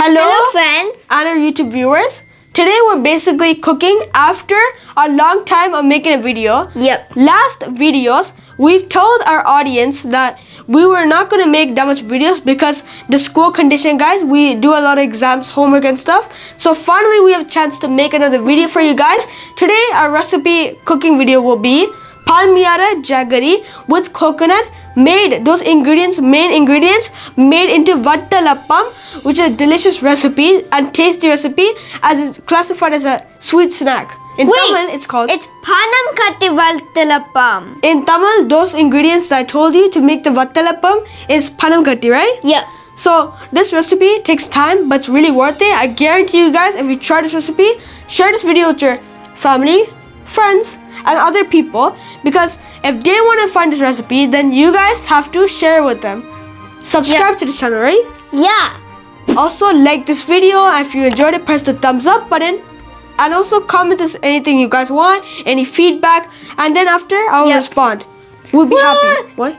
Hello friends and our YouTube viewers. Today we're basically cooking after a long time of making a video. Yep. Last videos, we've told our audience that we were not going to make that much videos because the school condition, guys. We do a lot of exams, homework and stuff. So finally we have a chance to make another video for you guys. Today our recipe cooking video will be palmiyara jaggery with coconut made. Those main ingredients made into Watalappam, which is a delicious recipe and tasty recipe as it's classified as a sweet snack. In Tamil, it's called... It's Panam Katti Valtalappam. In Tamil, those ingredients that I told you to make the Vatalappam is Panam Katti, right? Yep. So this recipe takes time, but it's really worth it. I guarantee you guys, if you try this recipe, share this video with your family, friends, and other people, because if they want to find this recipe, then you guys have to share it with them. Subscribe to the channel, right? Yeah. Also like this video, and if you enjoyed it, press the thumbs up button, and also comment us anything you guys want, any feedback, and then after I will respond. We'll be happy. What?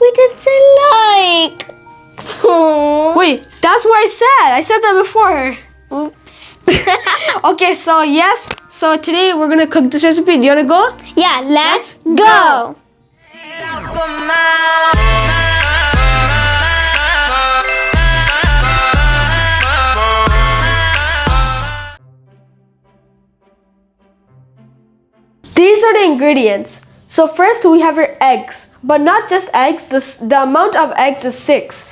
We did say like. Aww. Wait, that's what I said that before. Oops. Okay, so yes. So today we're gonna cook this recipe. Do you wanna go? Yeah, let's go. These are the ingredients. So first we have your eggs, but not just eggs. The amount of eggs is 6.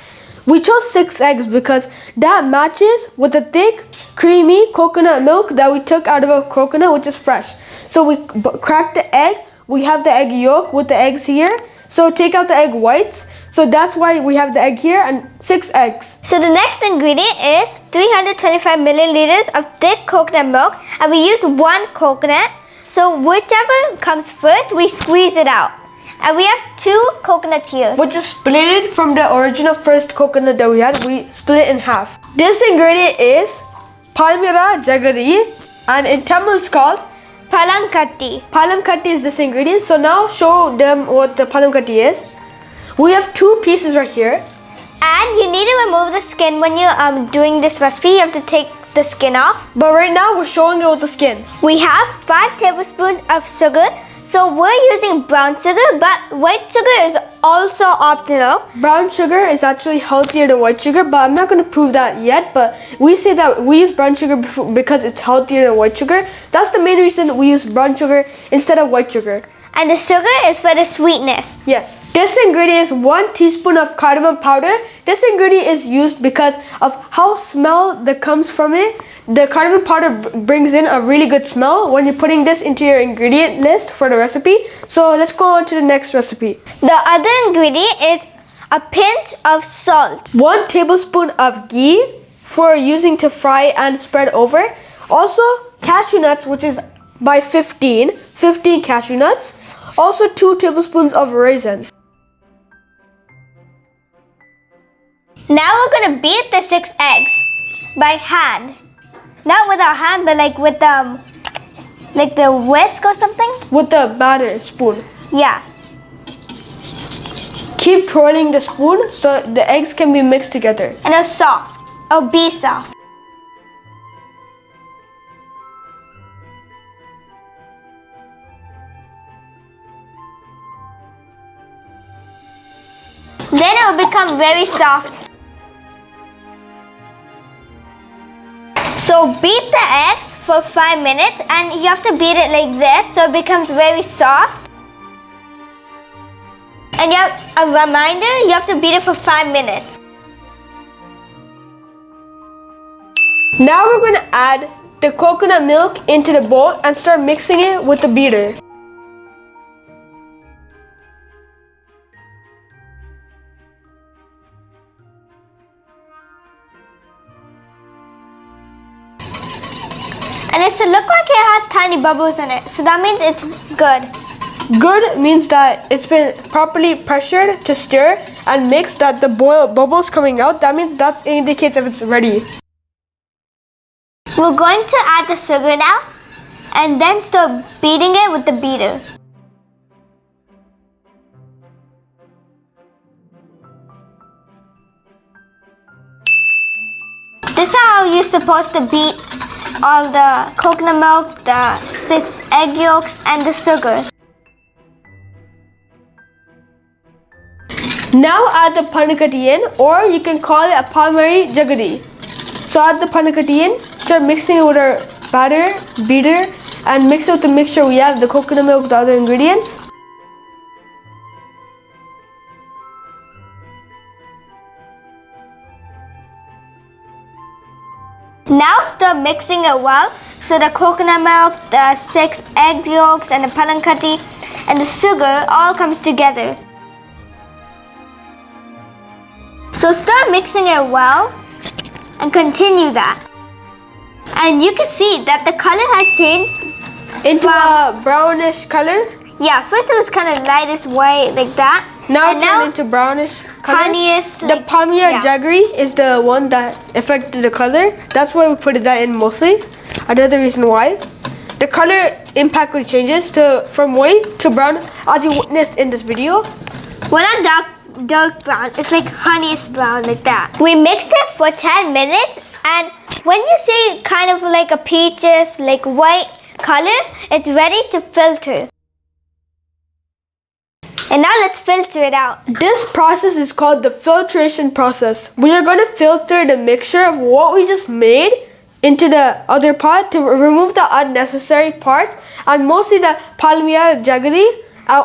We chose 6 eggs because that matches with the thick, creamy coconut milk that we took out of a coconut, which is fresh. So we cracked the egg. We have the egg yolk with the eggs here. So take out the egg whites. So that's why we have the egg here and 6 eggs. So the next ingredient is 325 milliliters of thick coconut milk, and we used 1 coconut. So whichever comes first, we squeeze it out. And we have 2 coconuts here. Which is split from the original first coconut that we had. We split it in half. This ingredient is palmiyara jaggery, and in Tamil it's called Palam Katti. Palam Katti is this ingredient. So now show them what the Palam Katti is. We have 2 pieces right here. And you need to remove the skin when you're doing this recipe. You have to take the skin off. But right now we're showing it with the skin. We have 5 tablespoons of sugar. So we're using brown sugar, but white sugar is also optional. Brown sugar is actually healthier than white sugar, but I'm not going to prove that yet. But we say that we use brown sugar because it's healthier than white sugar. That's the main reason we use brown sugar instead of white sugar. And the sugar is for the sweetness. Yes. This ingredient is 1 teaspoon of cardamom powder. This ingredient is used because of how smell that comes from it. The cardamom powder brings in a really good smell when you're putting this into your ingredient list for the recipe. So let's go on to the next recipe. The other ingredient is a pinch of salt. 1 tablespoon of ghee for using to fry and spread over. Also cashew nuts, which is by 15 cashew nuts. Also 2 tablespoons of raisins. Now we're gonna beat the 6 eggs by hand. Not with our hand, but like with like the whisk or something. With the batter spoon. Yeah. Keep twirling the spoon so the eggs can be mixed together. And it's soft. It'll be soft. Then it will become very soft. So beat the eggs for 5 minutes, and you have to beat it like this so it becomes very soft. And you have a reminder, you have to beat it for 5 minutes. Now we're going to add the coconut milk into the bowl and start mixing it with the beater. And it's to look like it has tiny bubbles in it. So that means it's good. Good means that it's been properly pressured to stir and mix, that the bubbles coming out. That means that indicates if it's ready. We're going to add the sugar now and then start beating it with the beater. This is how you're supposed to beat all the coconut milk, the 6 egg yolks, and the sugar. Now add the panakatti in, or you can call it a primary jaggery. So add the panakatti in, start mixing it with our batter, beater, and mix it with the mixture we have, the coconut milk, the other ingredients. Now start mixing it well, so the coconut milk, the 6 egg yolks, and the panakatti, and the sugar all comes together. So start mixing it well and continue that. And you can see that the color has changed Into a brownish color. Yeah, first it was kind of lightish white like that. Now it turned into brownish color. Honeyest. The jaggery is the one that affected the color. That's why we put that in mostly. Another reason why. The color impactfully changes from white to brown, as you witnessed in this video. Well, not dark brown, it's like honeyest brown like that. We mixed it for 10 minutes, and when you see kind of like a peaches, like white color, it's ready to filter. And now let's filter it out. This process is called the filtration process. We are going to filter the mixture of what we just made into the other pot to remove the unnecessary parts, and mostly the palmiya jaggery,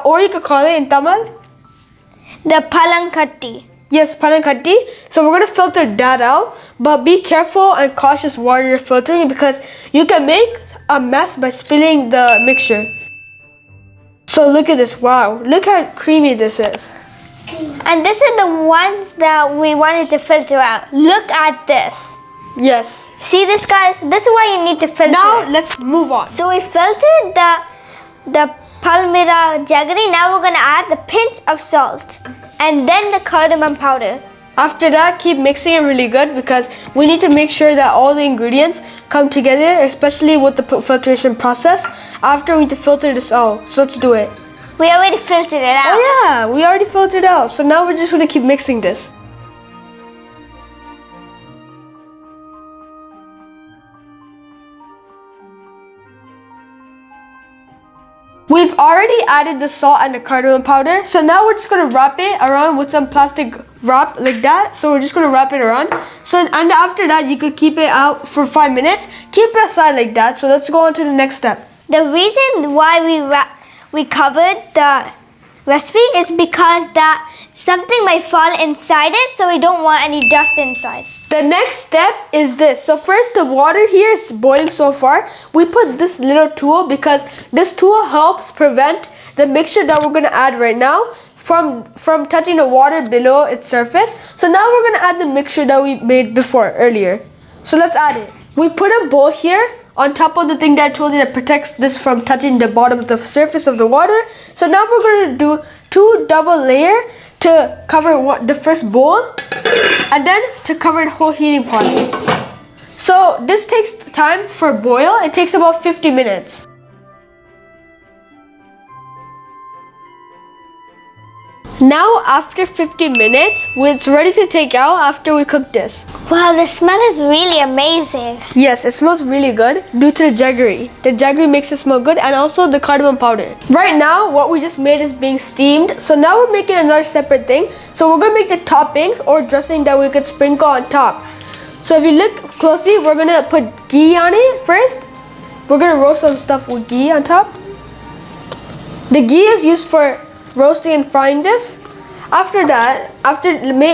or you could call it in Tamil the panakatti. Yes, panakatti. So we're going to filter that out, but be careful and cautious while you're filtering, because you can make a mess by spilling the mixture. So look at this. Wow, look how creamy this is. And this is the ones that we wanted to filter out. Look at this. Yes. See this, guys? This is why you need to filter. Now let's move on. So we filtered the palmira jaggery. Now we're gonna add the pinch of salt and then the cardamom powder. After that, keep mixing it really good, because we need to make sure that all the ingredients come together, especially with the filtration process. After, we need to filter this out. So let's do it. We already filtered it out. Oh yeah, we already filtered it out. So now we're just gonna keep mixing this. We've already added the salt and the cardamom powder. So now we're just gonna wrap it around with some plastic wrap like that. So we're just gonna wrap it around. So, and after that, you could keep it out for 5 minutes. Keep it aside like that. So let's go on to the next step. The reason why we covered the recipe is because that something might fall inside it, so we don't want any dust inside. The next step is this. So first, the water here is boiling so far. We put this little tool because this tool helps prevent the mixture that we're gonna add right now from touching the water below its surface. So now we're gonna add the mixture that we made before earlier. So let's add it. We put a bowl here on top of the thing that I told you that protects this from touching the bottom of the surface of the water. So now we're gonna do 2 double layer to cover the first bowl, and then to cover the whole heating pot. So this takes time for boil. It takes about 50 minutes. Now after 50 minutes, it's ready to take out after we cook this. Wow, the smell is really amazing. Yes, it smells really good due to the jaggery. The jaggery makes it smell good, and also the cardamom powder. Right now, what we just made is being steamed. So now we're making another separate thing. So we're gonna make the toppings or dressing that we could sprinkle on top. So if you look closely, we're gonna put ghee on it first. We're gonna roast some stuff with ghee on top. The ghee is used for roasting and frying this. After that,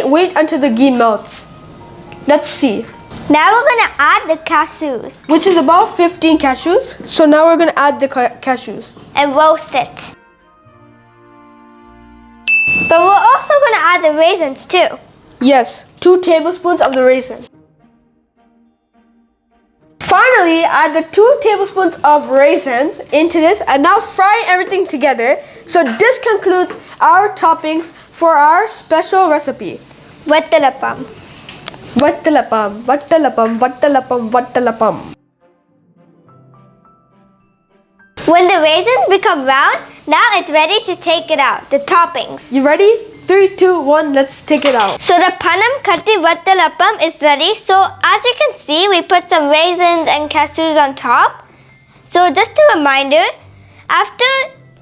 wait until the ghee melts. Let's see. Now we're gonna add the cashews. Which is about 15 cashews. So now we're gonna add the cashews. And roast it. But we're also gonna add the raisins too. Yes, 2 tablespoons of the raisins. Finally, add the 2 tablespoons of raisins into this, and now fry everything together. So this concludes our toppings for our special recipe. Watalappam. Watalappam, watalappam, watalappam, watalappam. When the raisins become round, now it's ready to take it out, the toppings. You ready? 3, 2, 1, let's take it out. So the Jaggery Watalappam is ready. So as you can see, we put some raisins and cashews on top. So just a reminder, after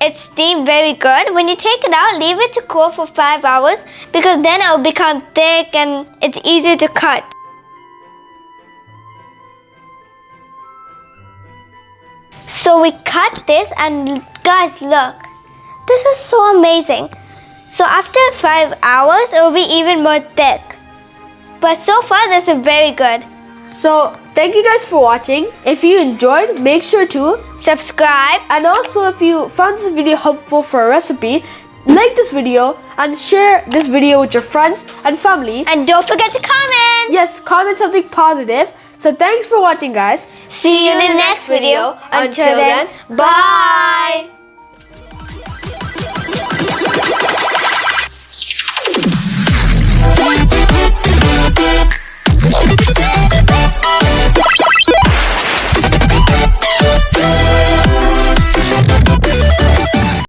it's steamed very good, when you take it out, leave it to cool for 5 hours because then it will become thick and it's easier to cut. So we cut this and guys, look, this is so amazing. So after 5 hours, it will be even more thick. But so far, this is very good. So thank you guys for watching. If you enjoyed, make sure to subscribe. And also if you found this video helpful for a recipe, like this video and share this video with your friends and family. And don't forget to comment. Yes, comment something positive. So thanks for watching, guys. See you in the next video. Until then, bye.